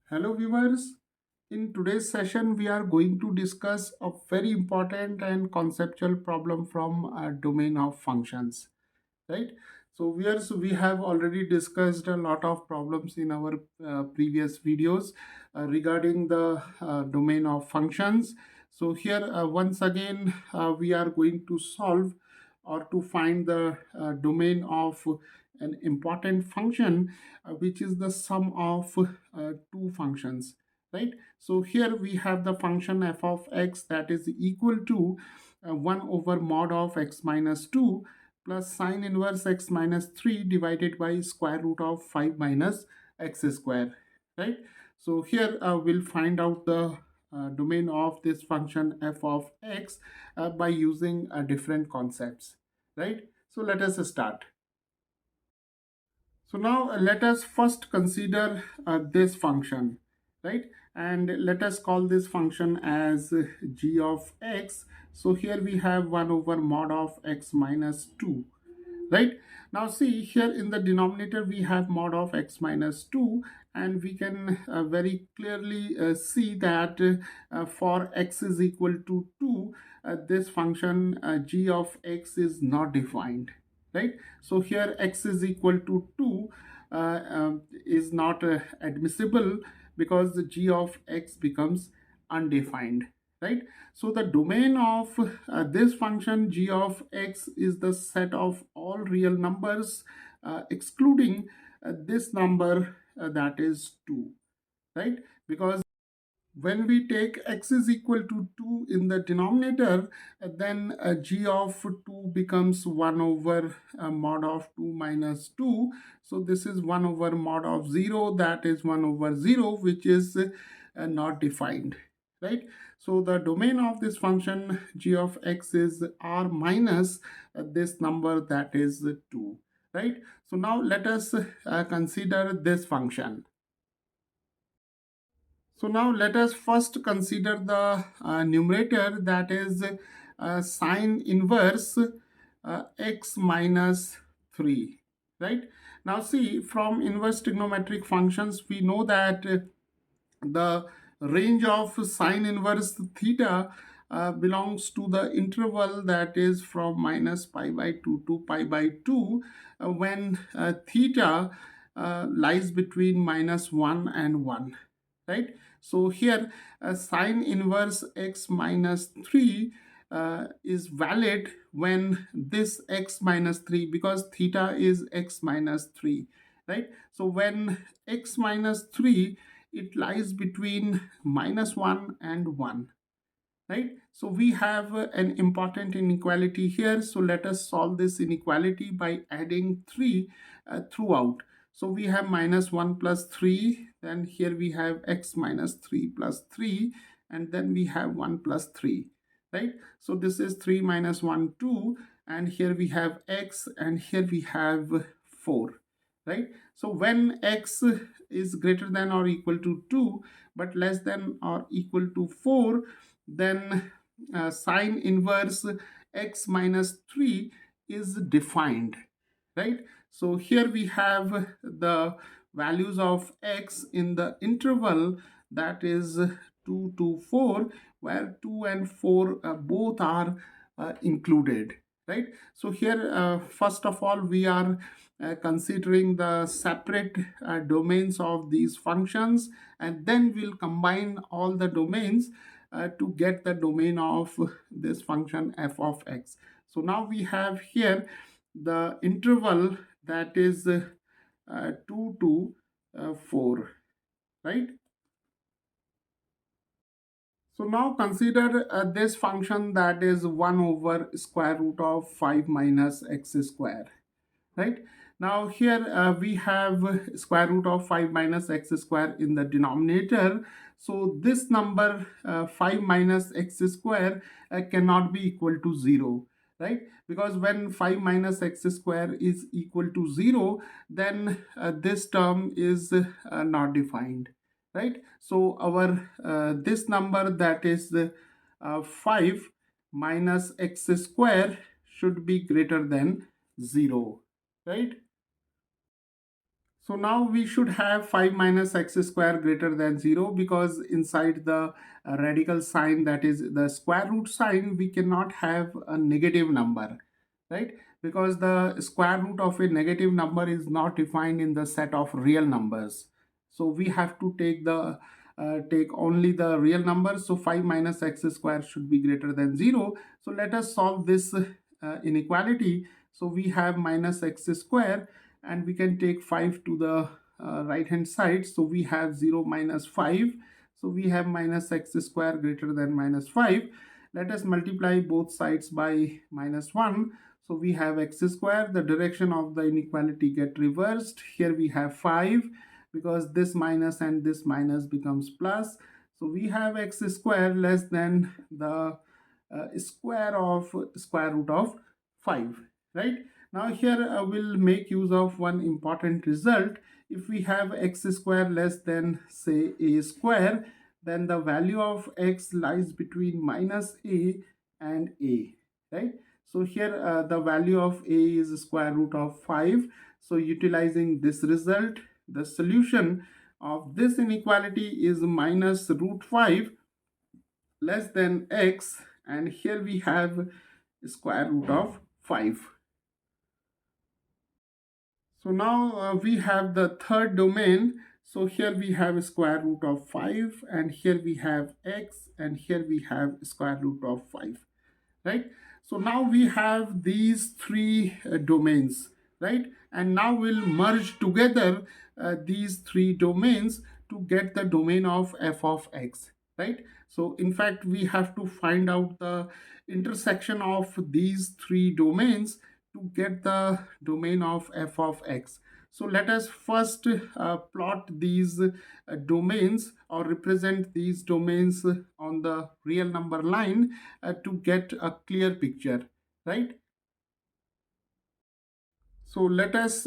Hello viewers, in today's session we are going to discuss a very important and conceptual problem from a domain of functions, right? So viewers, we have already discussed a lot of problems in our previous videos regarding the domain of functions. So here once again we are going to solve or to find the domain of an important function which is the sum of two functions, right? So here we have the function f of x that is equal to 1 over mod of x minus 2 plus sine inverse x minus 3 divided by square root of 5 minus x square, right? So here we'll find out the domain of this function f of x by using different concepts, right? So let us start. So now let us first consider this function, right? And let us call this function as g of x. So here we have 1 over mod of x minus 2, right? Now see here in the denominator we have mod of x minus 2, and we can very clearly see that for x is equal to 2, this function g of x is not defined, right? So here x is equal to 2 is not admissible because the g of x becomes undefined, right? So the domain of this function g of x is the set of all real numbers excluding this number that is 2, right? Because when we take x is equal to 2 in the denominator, then g of 2 becomes 1 over mod of 2 minus 2. So this is 1 over mod of 0, that is 1 over 0, which is not defined, right? So the domain of this function g of x is r minus this number that is 2, right? So now let us consider this function. So now let us first consider the numerator, that is sine inverse x minus 3, right? Now see, from inverse trigonometric functions we know that the range of sine inverse theta belongs to the interval that is from minus pi by 2 to pi by 2 when theta lies between minus 1 and 1, right? So here sine inverse x minus 3 is valid when this x minus 3, because theta is x minus 3, right? So when x minus 3, it lies between minus 1 and 1, right? So we have an important inequality here. So let us solve this inequality by adding 3 throughout. So we have minus 1 plus 3, then here we have x minus 3 plus 3, and then we have 1 plus 3, right? So this is 3 minus 1, 2, and here we have x, and here we have 4, right? So when x is greater than or equal to 2 but less than or equal to 4, then sine inverse x minus 3 is defined, right? So here we have the values of x in the interval that is 2 to 4, where 2 and 4 both are included, right? So here first of all we are considering the separate domains of these functions, and then we'll combine all the domains to get the domain of this function f of x. So now we have here the interval that is 2 to 4, right? So now consider this function that is 1 over square root of 5 minus x square, right? Now here we have square root of 5 minus x square in the denominator. So this number 5 minus x square cannot be equal to 0, right? Because when 5 minus x square is equal to 0, then this term is not defined, right? So our this number that is 5 minus x square should be greater than 0, right? So now we should have 5 minus x square greater than 0, because inside the radical sign, that is the square root sign, we cannot have a negative number, right? Because the square root of a negative number is not defined in the set of real numbers. So we have to take only the real numbers. So 5 minus x square should be greater than 0. So let us solve this inequality. So we have minus x square, and we can take 5 to the right hand side. So we have 0 minus 5. So we have minus x square greater than minus 5. Let us multiply both sides by minus 1. So we have x square. The direction of the inequality get reversed. Here we have 5, because this minus and this minus becomes plus. So we have x square less than the square of square root of 5, right? Now here I will make use of one important result. If we have x square less than, say, a square, then the value of x lies between minus a and a, right? So here the value of a is square root of 5. So utilizing this result, the solution of this inequality is minus root 5 less than x, and here we have square root of 5. So now we have the third domain. So here we have square root of 5, and here we have x, and here we have square root of 5, right? So now we have these three domains, right? And now we'll merge together these three domains to get the domain of f of x, right? So in fact, we have to find out the intersection of these three domains to get the domain of f of x. So let us first plot these domains, or represent these domains on the real number line to get a clear picture, right? So let us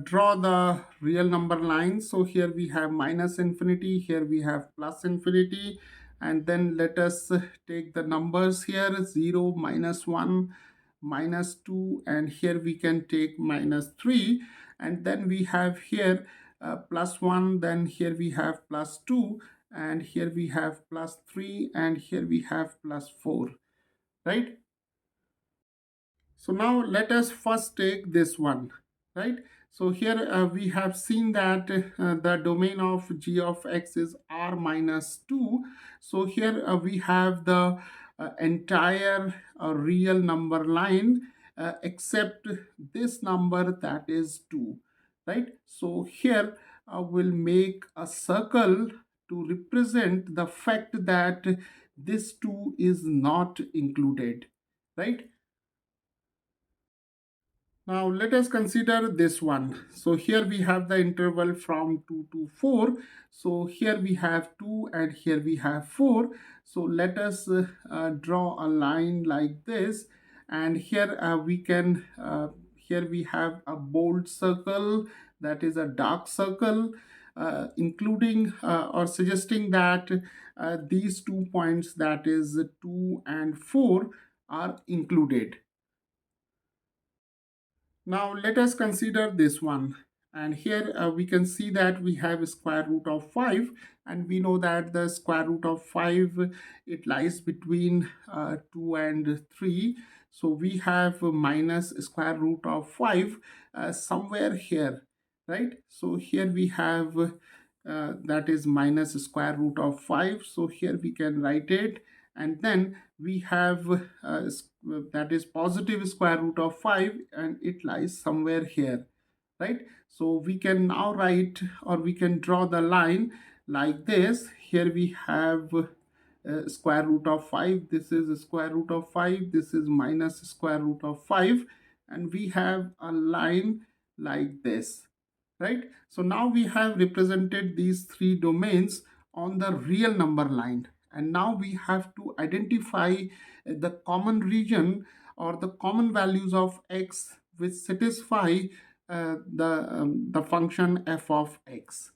draw the real number line. So here we have minus infinity, here we have plus infinity, and then let us take the numbers here: 0, minus 1, minus 2, and here we can take minus 3. And then we have here plus 1, then here we have plus 2, and here we have plus 3, and here we have plus 4, right? So now let us first take this one, right? So here we have seen that the domain of g of x is r minus 2. So here we have the entire real number line except this number, that is 2, right? So here we'll make a circle to represent the fact that this 2 is not included, right? Now let us consider this one. So here we have the interval from 2 to 4. So here we have 2 and here we have 4. So let us draw a line like this. And here we can, here we have a bold circle, that is a dark circle, including or suggesting that these 2 points, that is 2 and 4, are included. Now let us consider this one. And here we can see that we have square root of 5, and we know that the square root of 5, it lies between 2 and 3. So we have minus square root of 5 somewhere here, right? So here we have that is minus square root of 5. So here we can write it, and then we have that is positive square root of 5, and it lies somewhere here, right? So we can now write, or we can draw the line like this. Here we have square root of 5, this is square root of 5, this is minus square root of 5, and we have a line like this, right? So now we have represented these three domains on the real number line, and now we have to identify the common region or the common values of x which satisfy the function f of x.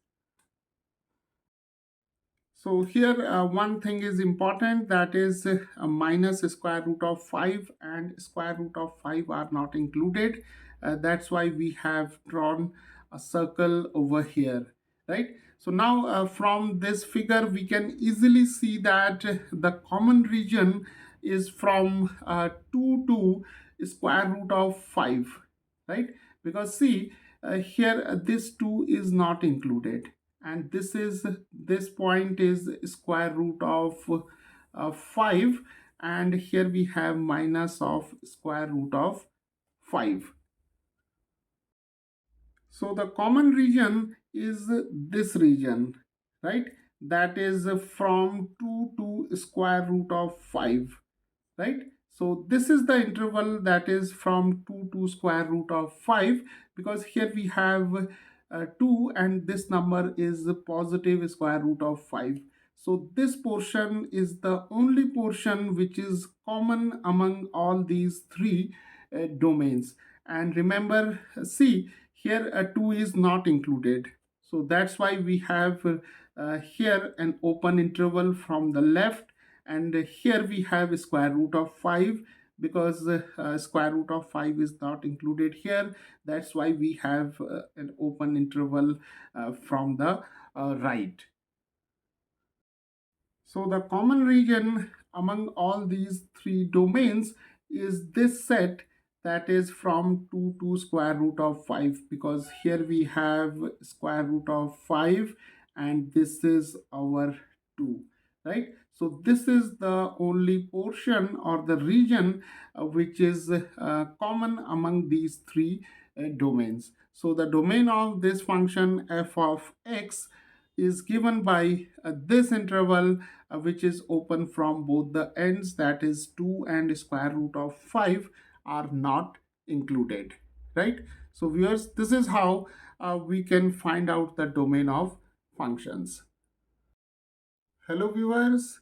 So here one thing is important, that is minus square root of 5 and square root of 5 are not included. That's why we have drawn a circle over here, right? So now from this figure we can easily see that the common region is from 2 to square root of 5, right? Because see, here this 2 is not included, and this point is square root of 5, and here we have minus of square root of 5. So the common region is this region, right? That is from 2 to square root of 5, right? So this is the interval that is from 2 to square root of 5, because here we have 2 and this number is positive square root of 5. So this portion is the only portion which is common among all these three domains. And remember, see, here 2 is not included. So that's why we have here an open interval from the left, and here we have square root of 5, because square root of 5 is not included here. That's why we have an open interval from the right. So the common region among all these three domains is this set, that is from 2 to square root of 5, because here we have square root of 5 and this is our 2, right? So this is the only portion or the region which is common among these three domains. So the domain of this function f of x is given by this interval which is open from both the ends, that is 2 and square root of 5 are not included, right? So viewers, this is how we can find out the domain of functions. Hello viewers,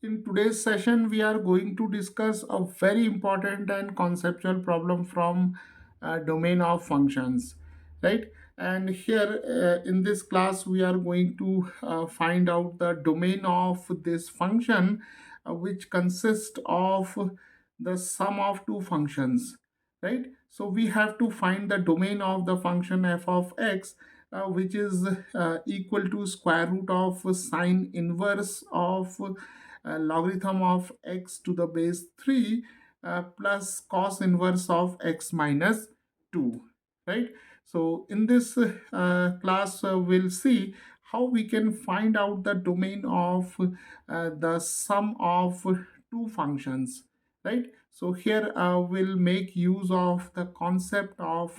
in today's session we are going to discuss a very important and conceptual problem from domain of functions, right? And here in this class we are going to find out the domain of this function, which consists of the sum of two functions, right? So we have to find the domain of the function f of x, which is equal to square root of sine inverse of logarithm of x to the base 3 plus cos inverse of x minus 2, right? So in this class we'll see how we can find out the domain of the sum of two functions, right? So here we'll make use of the concept of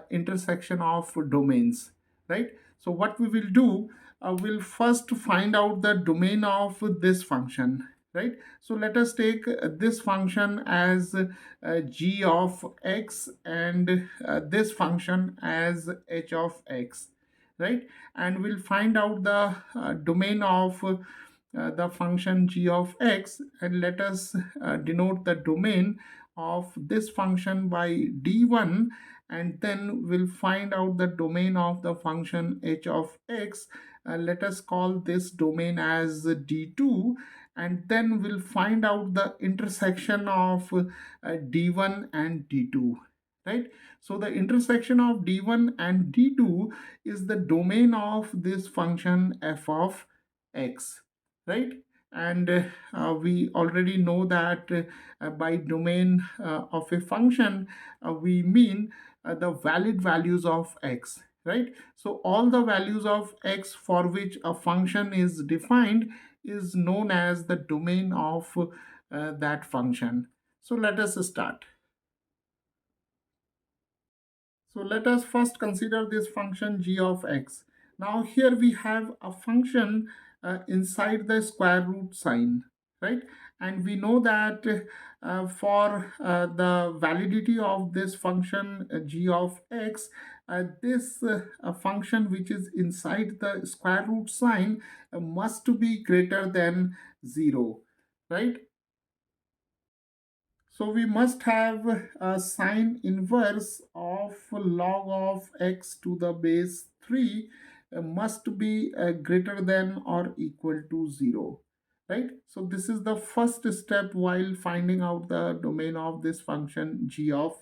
intersection of domains, right? So what we will do, we'll first find out the domain of this function, right? So let us take this function as g of x and this function as h of x, right? And we'll find out the domain of the function g of x, and let us denote the domain of this function by d1, and then we'll find out the domain of the function h of x. Let us call this domain as d2, and then we'll find out the intersection of d1 and d2, right? So the intersection of d1 and d2 is the domain of this function f of x, right? And we already know that by domain of a function we mean the valid values of x, right? So all the values of x for which a function is defined is known as the domain of that function. So let us start. So let us first consider this function g of x. Now here we have a function inside the square root sign, right? And we know that for the validity of this function g of x, this function which is inside the square root sign must be greater than 0, right? So we must have a sine inverse of log of x to the base 3 must be greater than or equal to 0, right? So this is the first step while finding out the domain of this function g of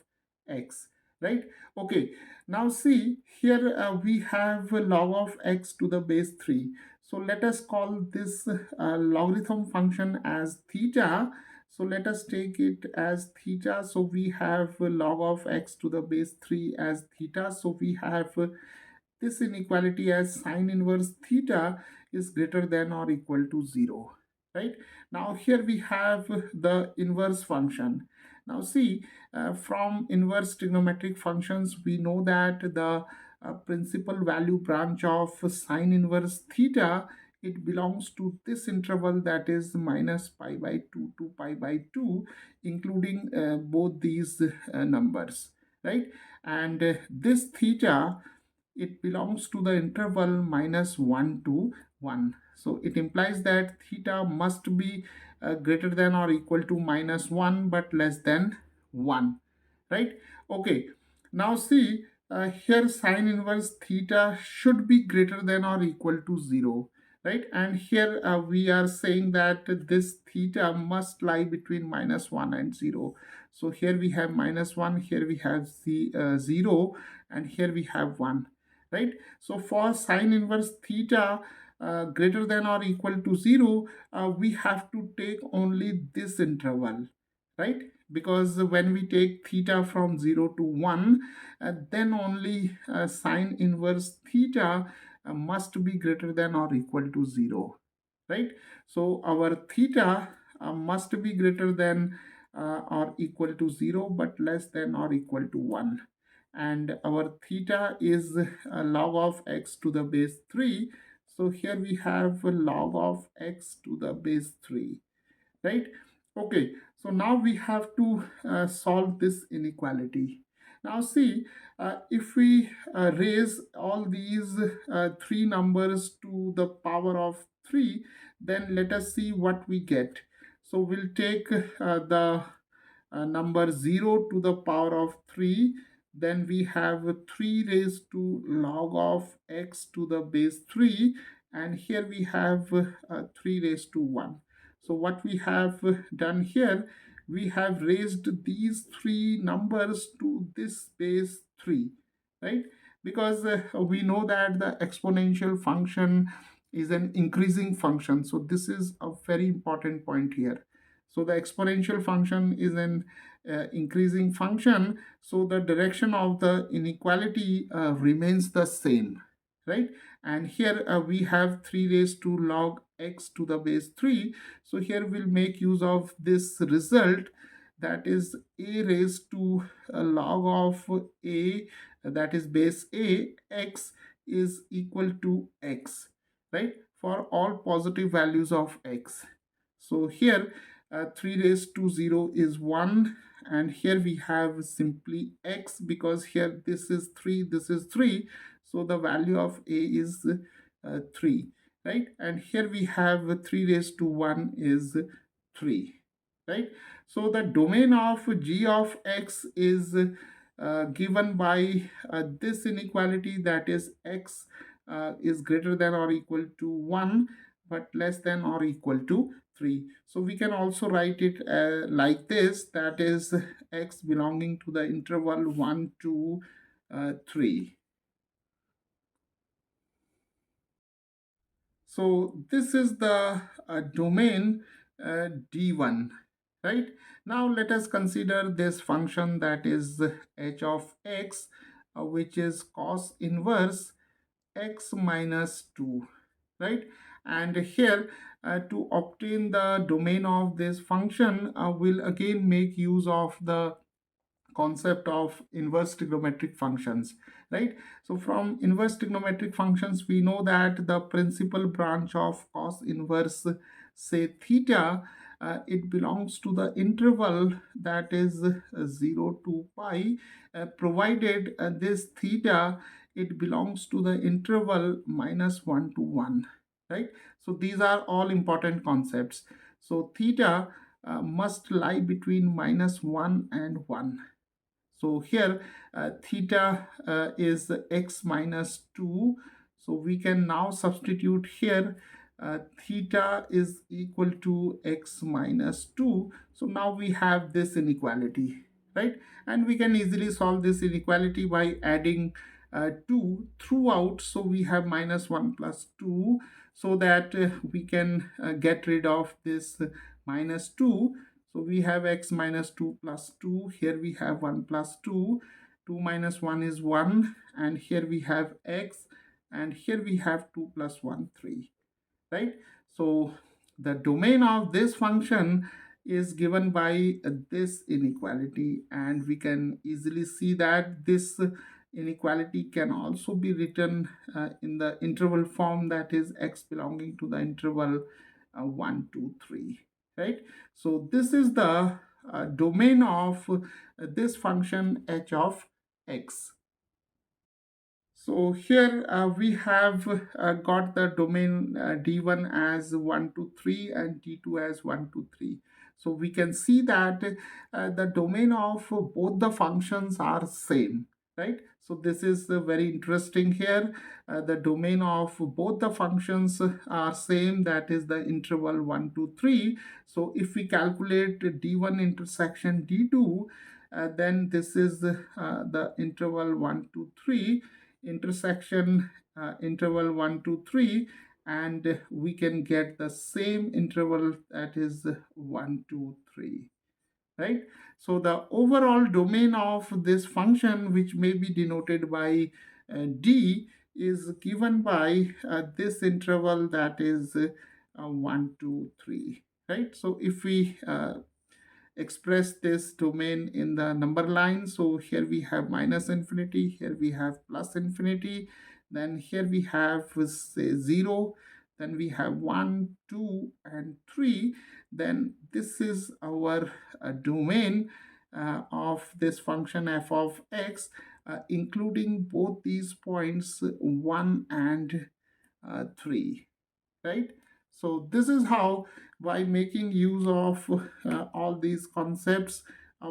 x. right? Okay, now see here, we have log of x to the base 3. So let us call this logarithm function as theta. So let us take it as theta. So we have log of x to the base 3 as theta. So we have this inequality as sine inverse theta is greater than or equal to 0, right? Now here we have the inverse function. Now see, from inverse trigonometric functions, we know that the principal value branch of sine inverse theta, it belongs to this interval, that is minus pi by 2 to pi by 2, including both these numbers, right? And this theta, it belongs to the interval minus 1 to 1. So it implies that theta must be greater than or equal to minus 1 but less than 1, right? Okay, now see, here sine inverse theta should be greater than or equal to 0, right? And here we are saying that this theta must lie between minus 1 and 0. So here we have minus 1, here we have 0, and here we have 1, right? So for sine inverse theta greater than or equal to 0, we have to take only this interval, right? Because when we take theta from 0 to 1, then only sine inverse theta must be greater than or equal to 0, right? So our theta must be greater than or equal to 0 but less than or equal to 1, and our theta is log of x to the base 3. So here we have log of x to the base 3, right? Okay, so now we have to solve this inequality. Now see, if we raise all these three numbers to the power of 3, then let us see what we get. So we'll take the number 0 to the power of 3, then we have 3 raised to log of x to the base 3, and here we have 3 raised to 1. So what we have done here, we have raised these three numbers to this base 3, right? Because we know that the exponential function is an increasing function. So this is a very important point here. So the exponential function is an increasing function. So the direction of the inequality remains the same, right? And here we have 3 raised to log x to the base 3. So here we'll make use of this result, that is a raised to log of a, that is base a, x is equal to x, right? For all positive values of x. So here 3 raised to 0 is 1, and here we have simply x, because here this is 3, this is 3, so the value of a is 3, right? And here we have 3 raised to 1 is 3, right? So the domain of g of x is given by this inequality, that is x is greater than or equal to 1 but less than or equal to 3. So we can also write it like this, that is x belonging to the interval 1 to 3. So this is the domain D1, right? Now let us consider this function, that is h of x, which is cos inverse x minus 2, right? And here to obtain the domain of this function, we'll again make use of the concept of inverse trigonometric functions, right? So from inverse trigonometric functions, we know that the principal branch of cos inverse, say theta, it belongs to the interval, that is 0 to pi, provided this theta, it belongs to the interval minus 1 to 1, right? So these are all important concepts. So theta must lie between minus 1 and 1. So here theta is x minus 2. So we can now substitute here theta is equal to x minus 2. So now we have this inequality, right? And we can easily solve this inequality by adding 2 throughout. So we have minus 1 plus 2, so that we can get rid of this minus 2. So we have x minus 2 plus 2. Here we have 1 plus 2. 2 minus 1 is 1. And here we have x. And here we have 2 plus 1, 3, right? So the domain of this function is given by this inequality, and we can easily see that this inequality can also be written in the interval form, that is x belonging to the interval 1 2 3, right? So this is the domain of this function h of x. So here we have got the domain D1 as 1 to 3 and D2 as 1 to 3. So we can see that the domain of both the functions are same, right? So this is very interesting here. The domain of both the functions are same, that is the interval 1 to 3. So if we calculate D1 intersection D2, then this is the interval 1 to 3 intersection interval 1 to 3, and we can get the same interval, that is 1 2 3, right? So the overall domain of this function, which may be denoted by d, is given by this interval, that is 1 2 3, right? So if we express this domain in the number line, so here we have minus infinity, here we have plus infinity, then here we have say 0, then we have 1 2 and 3. Then this is our domain of this function f of x, including both these points 1 and 3, right? So this is how, by making use of all these concepts,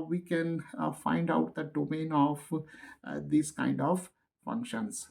we can find out the domain of these kind of functions.